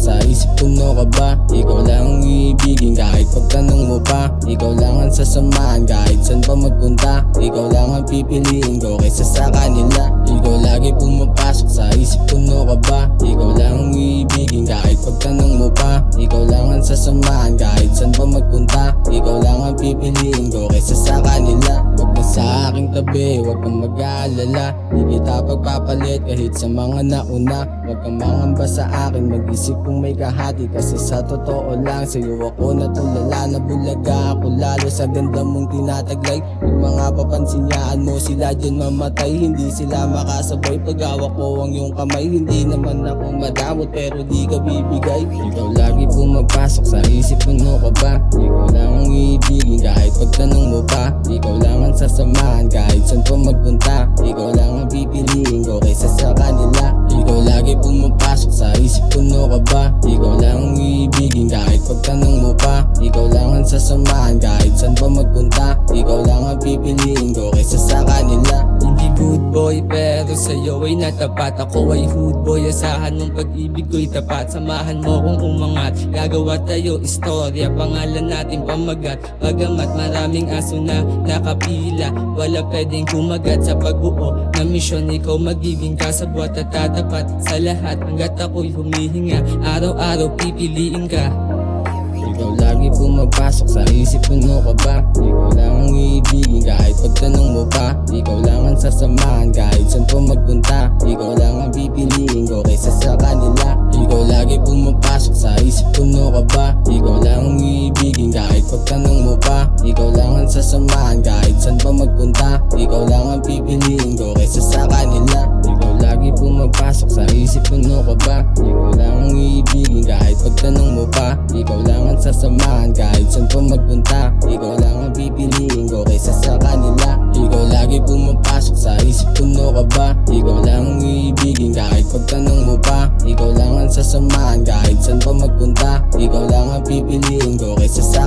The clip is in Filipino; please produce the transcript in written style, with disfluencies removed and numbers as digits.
sa isip, puno ka ba? Ikaw lang ang iibigin kahit pagtanong mo pa. Ikaw lang ang sasamahan kahit saan pa magpunta. Ikaw lang ang pipiliin ko kaysa sa kanila. Ikaw lagi pumapasok sa isip, puno ka ba? Ikaw lang ang iibigin kahit pagtanong mo pa. Ikaw lang ang sasamahan kahit saan pa magpunta. Ikaw lang ang pipiliin ko kaysa sa kanila. Huwag na sa aking tabi, huwag kang mag-aalala. Di kita pagpapalit kahit sa mga nauna. Huwag kang mangamba sa akin, mag-isip kung may kahati. Kasi sa totoo lang, sa'yo ako natulala. Nabulaga ako lalo sa ganda mong tinataglay. Yung mga papansiyaan mo, sila dyan mamatay. Hindi sila makasabay pag hawak ko ang iyong kamay. Hindi naman ako madamot pero di ka bibigay. Ikaw lagi pumapasok sa isip, puno ka ba? Ikaw lang ang iibigin kahit pagtanong mo pa. Ikaw lang ang sasamahan kahit saan pa magpunta. Ikaw lang ang pipiliin ko kaysa sa kanila. Ikaw lagi pumapasok sa isip, puno ka ba? Ikaw lang ang iibigin kahit pagtanong mo pa. Ikaw lang ang sasamahan kahit saan pa magpunta. Ikaw lang ang pipiliin ko kaysa sa kanila. Hindi good boy pero sa'yo ay natapat. Ako ay hood boy, asahan mong pag-ibig ko'y tapat. Samahan mo kong umangat, gagawa tayo istorya. Pangalan natin pamagat, bagamat maraming aso na nakapila. Wala pwedeng kumagat sa pagbuo na misyon. Ikaw magiging kasabwat at tatapat sa lahat. Hanggat ako'y humihinga, araw-araw pipiliin ka. Ikaw lagi pumapasok sa isip, puno ka ba? Ikaw lang ang iibigin kahit pagtanong mo pa. Ikaw lang ang sasamahan kahit saan pa magpunta. Ikaw lang ang pipiliin ko kaysa sa kanila. Ikaw lagi pumapasok sa isip, puno ka ba? Ikaw lang ang iibigin kahit pagtanong mo pa. Ikaw lang ang sasamahan kahit saan pa magpunta. Ikaw lang ang pipiliin ko kaysa sa kanila. Ikaw lagi pumapasok sa isip, puno ka ba? Ikaw lang ang iibigin kahit pagtanong mo pa. Ikaw lang ang sasamahan kahit saan pa magpunta. Ikaw lang ang pipiliin ko kaysa sa kanila. Ikaw lagi pumapasok sa isip, puno ka ba? Ikaw lang ang iibigin kahit pagtanong mo pa. Ikaw lang ang sasamahan kahit saan pa magpunta. Ikaw lang ang pipiliin ko kaysa sa